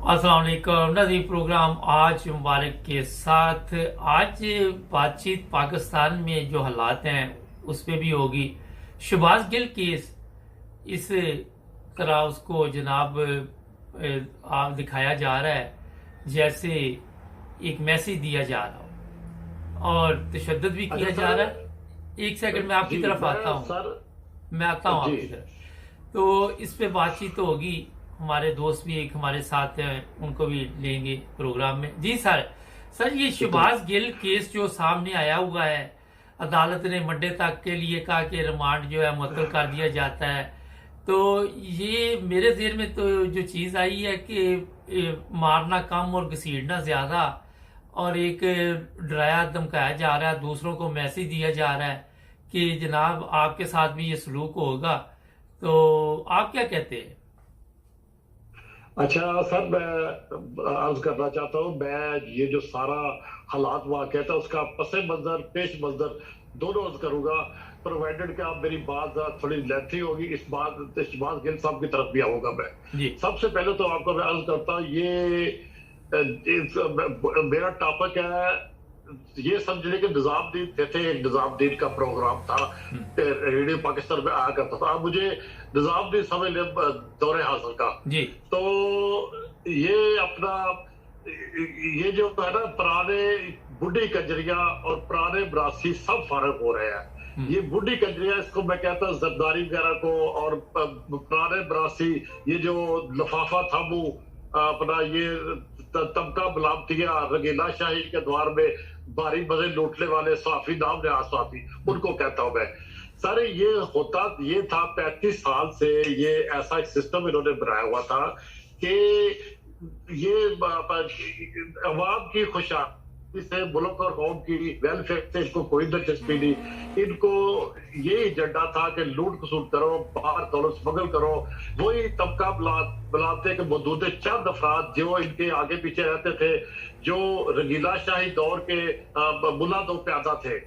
अस्सलाम वालेकुम नज़ीर प्रोग्राम आज मुबारक के साथ। आज बातचीत पाकिस्तान में जो हालात हैं उस पर भी होगी। शहबाज गिल केस इस तरह उसको जनाब आप दिखाया जा रहा है जैसे एक मैसेज दिया जा रहा हो और तशद्दुद भी किया जा रहा है। एक सेकंड में आपकी तरफ आता हूँ, मैं आता हूँ आपकी तरफ। तो इस पे बातचीत तो होगी। हमारे दोस्त भी एक हमारे साथ हैं, उनको भी लेंगे प्रोग्राम में। जी सर ये शहबाज गिल केस जो सामने आया हुआ है, अदालत ने मंडे तक के लिए कहा कि रिमांड जो है मुअत्तल कर दिया जाता है। तो ये मेरे ज़हन में तो जो चीज़ आई है कि मारना कम और घसीटना ज़्यादा, और एक डराया धमकाया जा रहा है, दूसरों को मैसेज दिया जा रहा है कि जनाब आपके साथ भी ये सलूक होगा। तो आप क्या कहते हैं? अच्छा सर, मैं अर्ज करना चाहता हूँ, मैं ये जो सारा हालात वाक़या था उसका पसे मंजर पेश मंजर दोनों अर्ज करूंगा, प्रोवाइडेड कि आप मेरी बात थोड़ी लेंथी होगी। इस बात शहबाज गिल साहब की तरफ भी आऊंगा मैं। सबसे पहले तो आपको मैं अर्ज करता हूँ, मेरा टॉपिक है ये समझने के निजामुद्दीन थे। एक निजामुद्दीन का प्रोग्राम था, रेडियो पाकिस्तान में आया करता था। अब मुझे निजामुद्दीन समझ ले दौरे हासिल का जी। तो ये अपना ये जो है ना, पुराने बुढ़ी कंजरिया और पुराने बरासी सब फारग हो रहे हैं। ये बुढ़ी कंजरिया, इसको मैं कहता हूँ जरदारी वगैरह को, और पुराने बरासी ये जो लफाफा थामू अपना ये तबका बुलावतिया रंगीला शाही के द्वार में भारी मजे लूटने वाले साफी नाम ने साफी, उनको कहता हूं मैं। सारे ये होता ये था 35 साल से ये ऐसा एक सिस्टम इन्होंने बनाया हुआ था कि ये अवाम की खुशहाली से, मुल्क और कौम की वेलफेयर से इनको कोई दिलचस्पी नहीं। इनको ये एजेंडा था कि लूट खसूट करो, बाहर दौलत स्मगल करो। वही तबका बुलाते के मौजूद चंद अफराद जो इनके आगे पीछे रहते थे, जो रंगीला शाही दौर के मुला दो प्यादा थे,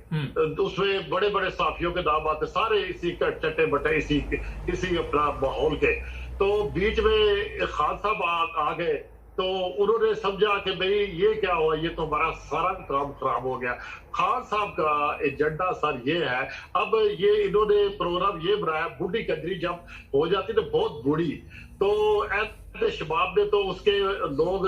उसमें बड़े बड़े साफियों के नाम आते, सारे इसी का चट्टे बटे इसी अपना माहौल के। तो बीच में खान साहब आ गए, तो उन्होंने समझा कि भाई ये क्या हुआ, ये तो हमारा सारा काम खराब हो गया। खान साहब का एजेंडा सर ये है, अब ये इन्होंने प्रोग्राम ये बनाया, बूढ़ी कंजरी जब हो जाती तो बहुत बूढ़ी, तो ऐसे शबाब में तो उसके लोग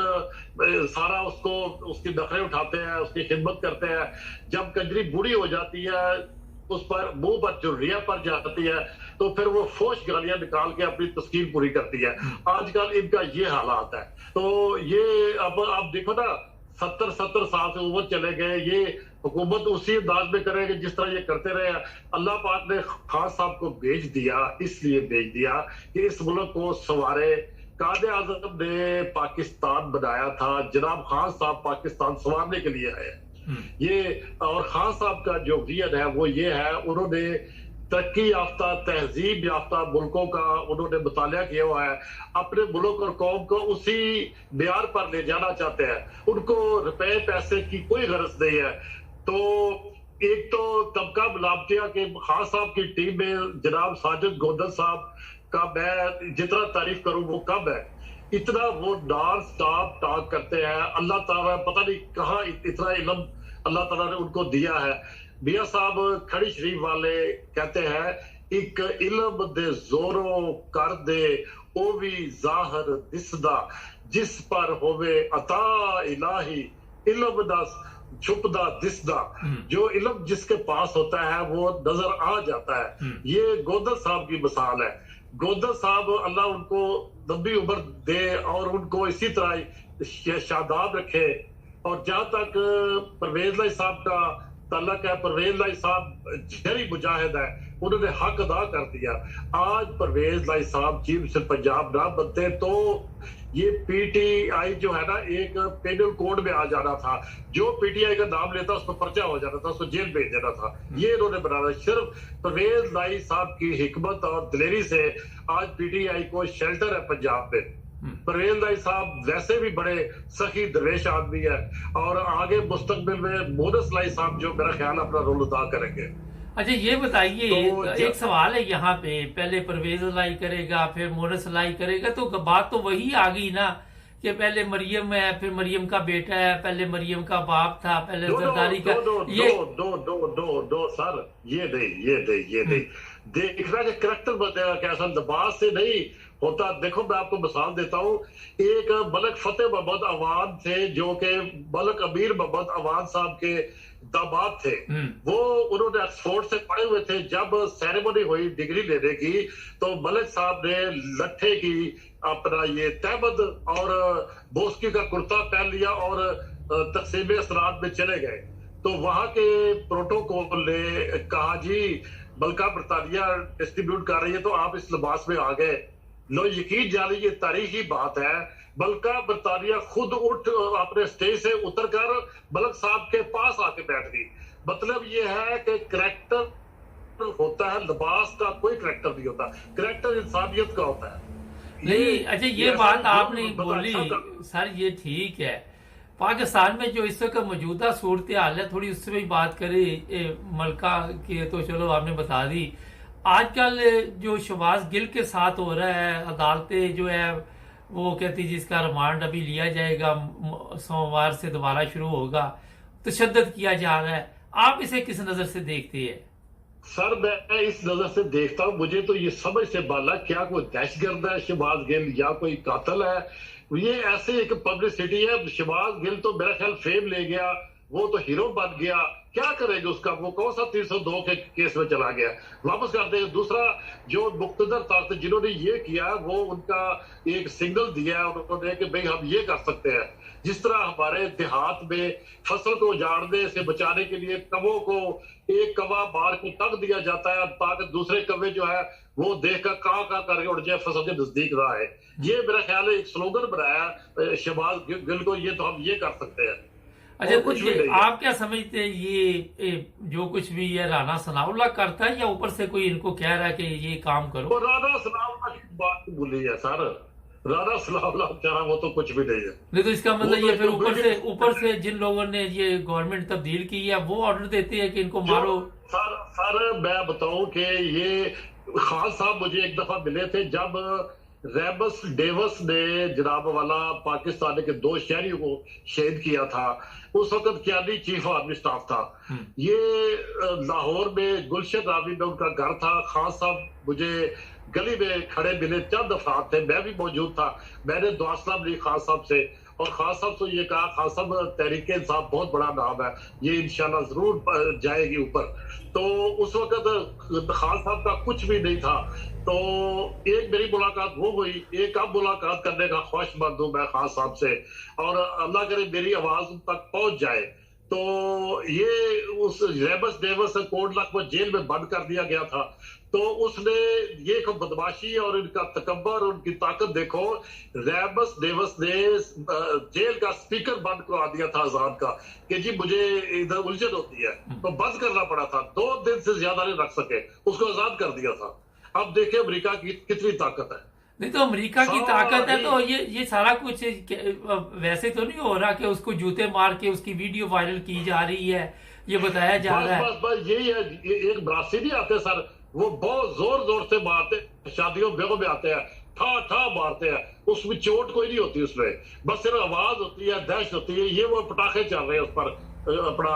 सारा उसको उसकी नखरे उठाते हैं, उसकी खिदमत करते हैं। जब कंजरी बूढ़ी हो जाती है, उस पर मुंह पर झुर्रियां पड़ जाती है, तो फिर वो फोश गालियां निकाल के अपनी तस्कीर पूरी करती है। आजकल इनका ये हालात है। तो ये अब आप देखो ना, 70 साल से उम्र चले गए, ये हुकूमत उसी अंदाज में करेंगे जिस तरह ये करते रहे। अल्लाह पाक ने खान साहब को भेज दिया, इसलिए भेज दिया कि इस मुल्क को संवारे। कायदे आजम ने पाकिस्तान बनाया था, जनाब खान साहब पाकिस्तान संवारने के लिए आए ये। और खान साहब का जो विजन है वो ये है, उन्होंने तरक्की याफ्ता तहजीब याफ्ता मुल्कों का उन्होंने मुतालिया किया हुआ है, अपने मुल्क और कौम को उसी मेयार पर ले जाना चाहते हैं। उनको रुपए पैसे की कोई गरज नहीं है। तो एक तो तबका मिलावटिया के खान साहब की टीम में जनाब साजिद गोंदल साहब का मैं जितना तारीफ करूं वो कम है। इतना वो नॉन स्टॉप टॉक करते हैं। अल्लाह ताला पता नहीं कहाँ इतना इल्म अल्लाह ताला ने उनको दिया है। मियां साहब खड़ी शरीफ वाले कहते हैं, एक इल्म दे जोरो कर दे ओ भी जाहिर दिसदा, जिस पर होवे अता इलाही इल्म दा छुपदा दिसदा। जो इल्म जिसके पास होता है वो नजर आ जाता है। ये गोदल साहब की मिसाल है। गोदल साहब अल्लाह उनको लंबी उम्र दे और उनको इसी तरह शादाब रखे। और जहां तक परवेज लाई साहब का तल्लक है, परवेज लाई साहब जहरी मुजाहिद है, उन्होंने हक अदा कर दिया। आज परवेज लाई साहब चीफ मिनिस्टर पंजाब ना बनते तो ये पीटीआई जो है ना, एक पेनल कोड में आ जाना था। जो पीटीआई का नाम लेता उसको पर्चा हो जाना था, उसको जेल भेज देना था। ये इन्होंने बनाना। सिर्फ परवेज लाई साहब की हिकमत और दिलेरी से आज पीटीआई को शेल्टर है पंजाब में। परवेज लाई साहब वैसे भी बड़े सखी दरवेश आदमी है, और आगे मुस्तकबिल में मोनस लाई साहब जो मेरा ख्याल अपना रोल अदा करेंगे। अच्छा ये बताइए, तो एक सवाल है यहाँ पे, पहले परवेज लाई करेगा फिर मोनस लाई करेगा, तो बात तो वही आ गई ना कि पहले मरियम है, फिर मरियम का बेटा है, पहले मरियम का बाप था, पहले दो दो जरदारी का दो ये दो सर, ये नहीं देखना कि करेक्टर बतेगा कैसा, लिबास से नहीं होता। देखो मैं आपको मिसाल देता हूँ, एक मलक फतेह मोहम्मद अवान थे जो कि मलक अमीर मोहम्मद अवान साहब के दामाद थे। वो उन्होंने ऑक्सफोर्ड से पढ़े हुए थे। जब सेरेमनी हुई डिग्री लेने की तो मलिक साहब ने लट्ठे की अपना ये तहमद और बोस्की का कुर्ता पहन लिया और तकसीम असरात में चले गए। तो वहां के प्रोटोकॉल ने कहा जी मलका बरतानिया डिस्ट्रीब्यूट कर रही है तो आप इस लिबास में आ गए। लो यकीन जानिए ये तारीखी बात है। मलका बरतानिया खुद उठ अपने स्टेज से उतरकर मलक साहब के पास आके बैठ गई। मतलब ये है कि करैक्टर होता है, लिबास का कोई करैक्टर नहीं होता, करैक्टर इंसानियत का होता है। नहीं। अच्छा ये बात आपने बोली अच्छा सर, ये ठीक है। पाकिस्तान में जो इस वक्त मौजूदा सूरत हाल है, थोड़ी उससे भी बात करें। मलका की तो चलो आपने बता दी। आजकल जो शहबाज गिल के साथ हो रहा है, अदालतें जो है वो कहती जिसका रिमांड अभी लिया जाएगा, सोमवार से दोबारा शुरू होगा, तशद्दुद किया जा रहा है। आप इसे किस नजर से देखते हैं? सर मैं इस नजर से देखता हूँ, मुझे तो ये समझ से बाला क्या कोई दहशतगर्द है शहबाज गिल या कोई कातिल है। ये ऐसे एक पब्लिसिटी है। शहबाज गिल तो मेरा ख्याल फेम ले गया, वो तो हीरो बन गया, क्या करेंगे उसका? वो कौन सा 302 के केस में चला गया, वापस कर देंगे। दूसरा जो मुक्तदर ताकत जिन्होंने ये किया वो उनका एक सिग्नल दिया है उन्होंने कि भाई हम ये कर सकते हैं। जिस तरह हमारे देहात में फसल को उजाड़ने से बचाने के लिए कवों को एक कवा मार को तक दिया जाता है ताकि दूसरे कवे जो है वो देख कर कहाँ करके उड़ जाए, फसल के नजदीक रहा है। ये मेरा ख्याल है एक स्लोगन बनाया शहबाज गिल को, ये तो हम ये कर सकते हैं। अच्छा कुछ आप क्या समझते हैं ये जो कुछ भी ये राना सनाउल्लाह करता है या ऊपर से कोई इनको कह रहा है कि ये काम करो? तो राना सनाउल्लाह की बात भूली है सर, राना सनाउल्लाह बेचारा वो तो कुछ भी नहीं है। नहीं तो इसका मतलब ये फिर ऊपर से जिन लोगों ने ये गवर्नमेंट तब्दील की है वो ऑर्डर देते हैं कि इनको मारो। सर मैं बताऊं कि ये खान साहब मुझे एक दफा मिले थे जब रेबस डेवस ने जनाब वाला पाकिस्तान के 2 शहरियों को शहीद किया था। उस वक्त क्यादी चीफ आर्मी स्टाफ था। ये लाहौर में गुलशन रावी में उनका घर था। खान साहब मुझे गली में खड़े मिले, चंद अफराद थे, मैं भी मौजूद था। मैंने दुआ सलाम ली खान साहब से और खान साहब से ये कहा, खान साहब तहरीक इंसाफ बहुत बड़ा नाम है, ये इंशाल्लाह जरूर जाएगी ऊपर। तो उस वक्त खान साहब का कुछ भी नहीं था। तो एक मेरी मुलाकात वो हुई, एक अब मुलाकात करने का ख्वाहिशमंद हूं मैं खान साहब से, और अल्लाह करे मेरी आवाज उन तक पहुंच जाए। तो ये उस रेबस डेवस कोटलख को जेल में बंद कर दिया गया था। तो उसने ये बदमाशी और इनका तकब्बर और उनकी ताकत देखो, रेबस डेवस ने जेल का स्पीकर बंद करवा दिया था आजाद का कि जी मुझे इधर उलझन होती है, तो बंद करना पड़ा था। 2 दिन से ज्यादा नहीं रख सके, उसको आजाद कर दिया था। अब देखिए अमेरिका की कितनी ताकत है। नहीं तो अमेरिका की ताकत है तो ये सारा कुछ वैसे तो नहीं हो रहा कि उसको जूते मार के उसकी वीडियो वायरल की जा रही है, ये बताया जा रहा है। बस यही है। एक ब्रासी नहीं आते सर, वो बहुत जोर जोर से मारते, शादियों ब्याहों में आते हैं, ठा ठा मारते हैं, उसमें चोट कोई नहीं होती, उसमें बस सिर्फ आवाज होती है, दहशत होती है। ये वो पटाखे चल रहे हैं उस पर अपना।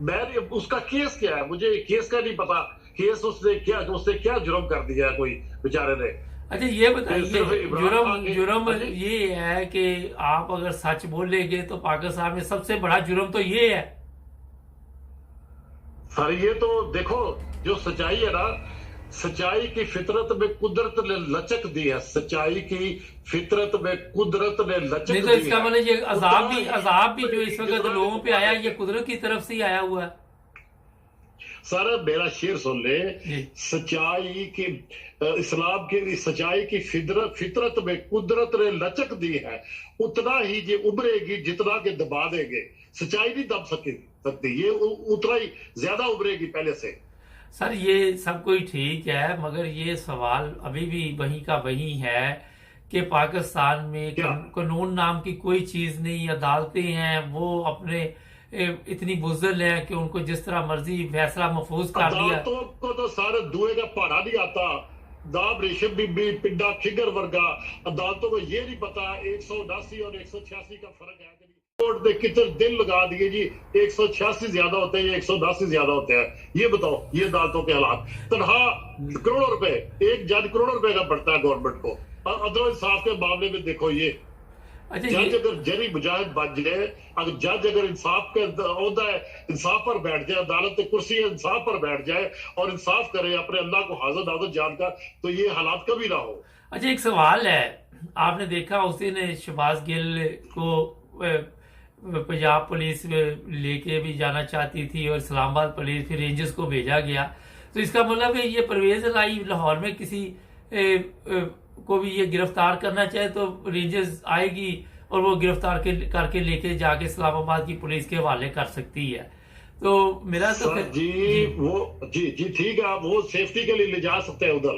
मैं उसका केस क्या है मुझे केस का नहीं पता, केस उसने क्या जुर्म कर दिया है कोई बेचारे ने। अच्छा ये बताइए, जुर्म ये है कि आप अगर सच बोलेंगे तो पाकिस्तान में सबसे बड़ा जुर्म तो ये है सर। ये तो देखो जो सच्चाई है ना, सच्चाई की फितरत में कुदरत ने लचक दी है, सच्चाई की फितरत में कुदरत ने लचक दी है। नहीं तो इसका मतलब ये अजाब भी जो इस वक्त लोगों पे आया ये कुदरत की तरफ से ही आया हुआ है। सर मेरा शेर सुन ले, सच्चाई की इस्लाम की सच्चाई की फितरत में कुदरत ने लचक दी है, उतना ही ये उभरेगी जितना के दबा देंगे। सच्चाई नहीं दब सकती, ये उतना ही ज्यादा उभरेगी पहले से। सर ये सब कोई ठीक है, मगर ये सवाल अभी भी वही का वही है कि पाकिस्तान में कानून नाम की कोई चीज नहीं, अदालतें हैं वो अपने इतनी बुज़दिल है कि उनको जिस तरह मर्जी फैसला महफूज कर दिया। अदालतों को तो सारे दुए का पहाड़ा नहीं आता, दाब रेशम भी पिंडा खिगर वर्गा अदालतों को ये नहीं पता 179 और 186 का फर्क है कि कोर्ट ने कितने दिन लगा दिए जी 186 ज्यादा होते हैं या 189 ज्यादा होते हैं, ये बताओ ये अदालतों के हालात। तनख्वाह करोड़ों रुपए, एक जज करोड़ों रुपए का पड़ता है गवर्नमेंट को। और अदल इंसाफ के मामले में देखो ये जज अगर जरी मुजाहिद बन जाए, अगर जज अगर इंसाफ के ओहदा है इंसाफ पर बैठ जाए, अदालत कुर्सी है इंसाफ पर बैठ जाए और इंसाफ करे अपने अल्लाह को हाजिर नाज़िर जानकर, तो ये हालात कभी ना हो। अच्छा एक सवाल है, आपने देखा उस दिन शहबाज गिल को पंजाब पुलिस लेके भी जाना चाहती थी और इस्लामाबाद पुलिस फिर रेंजर्स को भेजा गया, तो इसका मतलब है ये परवेज लाई लाहौर में किसी को भी ये गिरफ्तार करना चाहे तो रेंजर्स आएगी और वो गिरफ्तार करके लेके जाके इस्लामाबाद की पुलिस के हवाले कर सकती है। तो मेरा तो जी वो जी ठीक है, वो सेफ्टी के लिए ले जा सकते हैं उधर।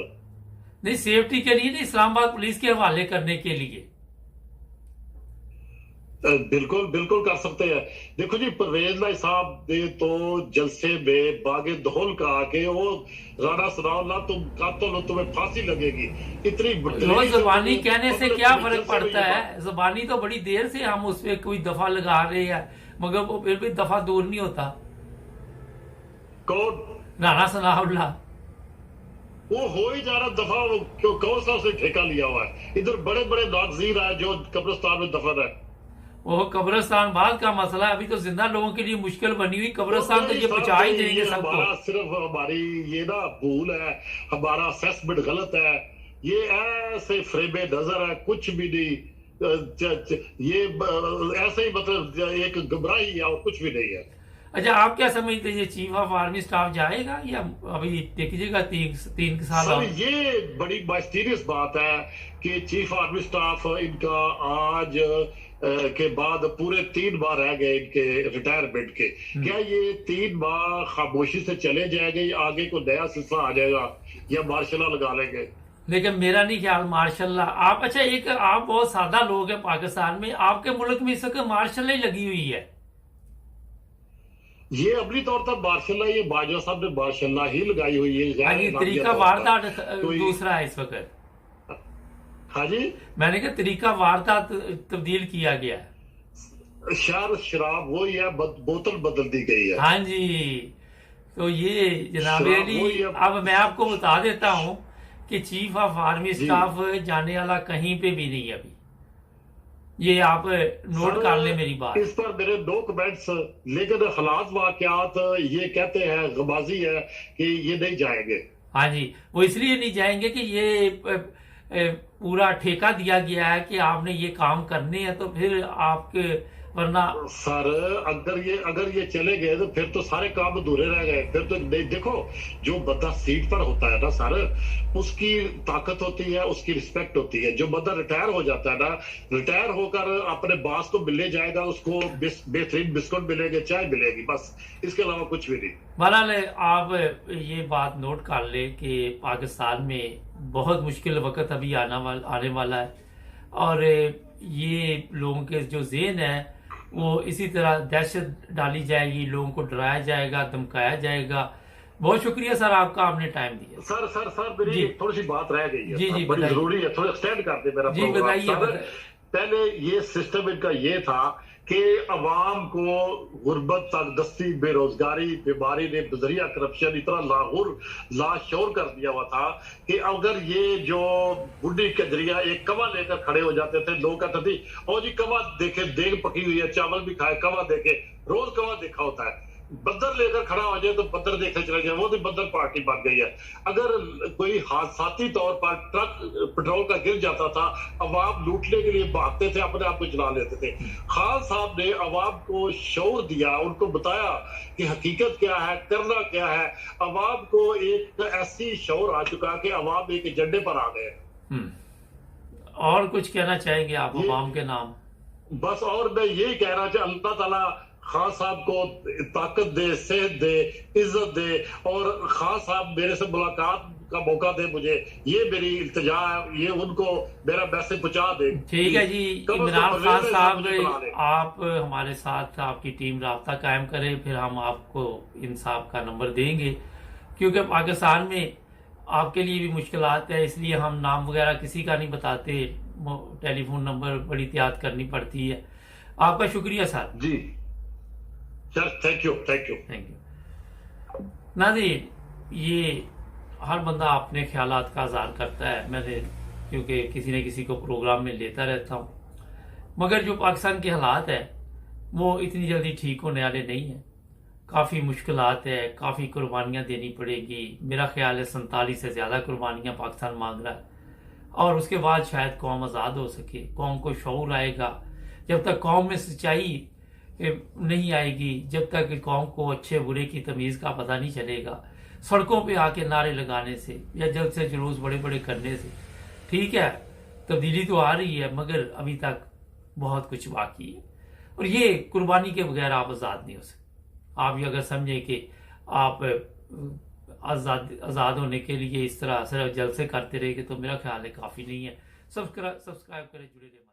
नहीं सेफ्टी के लिए नहीं, इस्लामाबाद पुलिस के हवाले करने के लिए बिल्कुल बिल्कुल कर सकते हैं। देखो जी परवेज लाई साहब ने तो जलसे में बागे दहल का आके वो राना सुनाओ ना तुम कातल हो तुम्हें फांसी लगेगी, इतनी जबानी कहने से क्या फर्क पड़ता है, जबानी तो बड़ी देर से हम उस पर कोई दफा लगा रहे हैं मगर वो फिर भी दफा दूर नहीं होता। कौन? राना सनाउल्लाह वो हो ही जा रहा दफा, वो कौन सा उसने ठेका लिया हुआ है? इधर बड़े बड़े नागजीर है जो कब्रिस्तान में दफन है। वो कब्रिस्तान बाद का मसला है, अभी तो जिंदा लोगों के लिए मुश्किल बनी हुई, कब्रिस्तान तो ये बचा ही देंगे सबको। सिर्फ हमारी ये ना भूल है, हमारा असेसमेंट गलत है, ये ऐसे फ्रेबे नजर है, कुछ भी नहीं, ये ऐसे ही मतलब एक गुमराही है और कुछ भी नहीं है। अच्छा आप क्या समझते हैं चीफ ऑफ आर्मी स्टाफ जाएगा या अभी देखिएगा 3 साल? सर ये बड़ी माइस्टीरियस बात है कि चीफ आर्मी स्टाफ इनका आज के बाद पूरे 3 बार रह गए इनके रिटायरमेंट के, क्या ये 3 बार खामोशी से चले जाएंगे या आगे को नया सिलसिला आ जाएगा या मार्शल लगा लेंगे? लेकिन मेरा नहीं ख्याल मार्शल आप, अच्छा एक आप बहुत सादा लोग हैं पाकिस्तान में, आपके मुल्क में इस वक्त मार्शल लगी हुई है। ये अपनी तौर पर मार्शल ये बाजवा साहब ने मार्शल ही लगाई हुई है, तरीका वारदात दूसरा है इस वक्त। हाँ जी मैंने कहा तरीका वारदात तब्दील किया गया है, शराब वही है, बोतल बदल दी गई है। हाँ जी तो ये जनाब अली अब मैं आपको बता देता हूँ कि चीफ ऑफ आर्मी स्टाफ जाने वाला कहीं पे भी नहीं है अभी, ये आप नोट कर ले मेरी बात। इस पर मेरे 2 कमेंट्स, लेकिन हालात वाकयात ये कहते हैं गबाजी है कि ये नहीं जाएंगे। हाँ जी वो इसलिए नहीं जाएंगे कि ये पूरा ठेका दिया गया है कि आपने ये काम करने हैं, तो फिर आपके वरना सर अगर ये चले गए तो फिर तो सारे काम अधूरे रह गए। फिर तो देखो जो बंदा सीट पर होता है ना सर, उसकी ताकत होती है, उसकी रिस्पेक्ट होती है। जो बंदा रिटायर हो जाता है ना, रिटायर होकर अपने बॉस को मिलने जाएगा, उसको बेहतरीन बिस्कुट मिलेंगे, चाय मिलेगी, बस इसके अलावा कुछ भी नहीं। बहरहाल आप ये बात नोट कर ले कि पाकिस्तान में बहुत मुश्किल वक्त अभी आने वाला है और ये लोगों के जो ज़हन है वो इसी तरह दहशत डाली जाएगी, लोगों को डराया जाएगा, धमकाया जाएगा। बहुत शुक्रिया सर आपका, आपने टाइम दिया। सर मेरी थोड़ी सी बात रह गई है, जी बड़ी जरूरी है, थोड़ा एक्सटेंड कर दे मेरा। जी बताइए। पहले ये सिस्टम इनका ये था कि अवाम को गुर्बत, तंगदस्ती, बेरोजगारी, बीमारी ने बजरिया करप्शन इतना लाशोर कर दिया हुआ था कि अगर ये जो बुढ़ी के जरिया एक कवा लेकर खड़े हो जाते थे, लोग कहते थे और जी कवा देखे, देग पकी हुई है, चावल भी खाए, कवा देखे, रोज कवा देखा होता है। बंदर लेकर खड़ा हो जाए तो बंदर देखने चले जाए, वो तो बंदर पार्टी बन गई है। अगर कोई हादसाती तौर पर ट्रक पेट्रोल का गिर जाता था, अवाम लूटने के लिए भागते थे, अपने आप को चला लेते थे। खान साहब ने अवाम को शऊर दिया, उनको बताया कि हकीकत क्या है, करना क्या है। अवाम को एक ऐसी शऊर आ चुका कि अवाम एक एजेंडे पर आ गए। और कुछ कहना चाहेंगे आप अवाम के नाम? बस और मैं यही कह रहा था, अल्लाह ताला खान साहब को ताकत दे, सेहत दे, इज्जत दे और खान साहब मेरे से मुलाकात का मौका दे मुझे, ये मेरी इल्तिजा है, ये उनको मेरा मैसेज पहुंचा दे। ठीक है जी इमरान खान साहब, आप हमारे साथ आपकी टीम राब्ता कायम करे, फिर हम आपको इंसाफ का नंबर देंगे, क्योंकि पाकिस्तान में आपके लिए भी मुश्किलात है, इसलिए हम नाम वगैरह किसी का नहीं बताते, टेलीफोन नंबर बड़ी एहतियात करनी पड़ती है। आपका शुक्रिया सर। जी sir, thank you thank you. Thank you. नाज़रीन, ये हर बंदा अपने ख्यालात का इज़हार करता है, मैंने क्योंकि किसी न किसी को प्रोग्राम में लेता रहता हूँ, मगर जो पाकिस्तान के हालात है वो इतनी जल्दी ठीक होने वाले नहीं हैं। काफ़ी मुश्किलात है, काफ़ी कुर्बानियाँ देनी पड़ेगी। मेरा ख्याल है 47 से ज़्यादा कुर्बानियाँ पाकिस्तान मांग रहा है, और उसके बाद शायद कौम आज़ाद हो सके, कौम को शऊर आएगा। जब तक कौम में सच्चाई नहीं आएगी, जब तक कौम को अच्छे बुरे की तमीज़ का पता नहीं चलेगा, सड़कों पे आके नारे लगाने से या जल्द से जुलूस बड़े बड़े करने से, ठीक है तब्दीली तो आ रही है मगर अभी तक बहुत कुछ बाकी है। और ये कुर्बानी के बगैर आप आज़ाद नहीं हो सकते। आप ये अगर समझें कि आप आज़ाद होने के लिए इस तरह सिर्फ जलसे करते रहेंगे तो मेरा ख्याल है काफ़ी नहीं है। सब्सक्राइब करें, जुड़े रहें।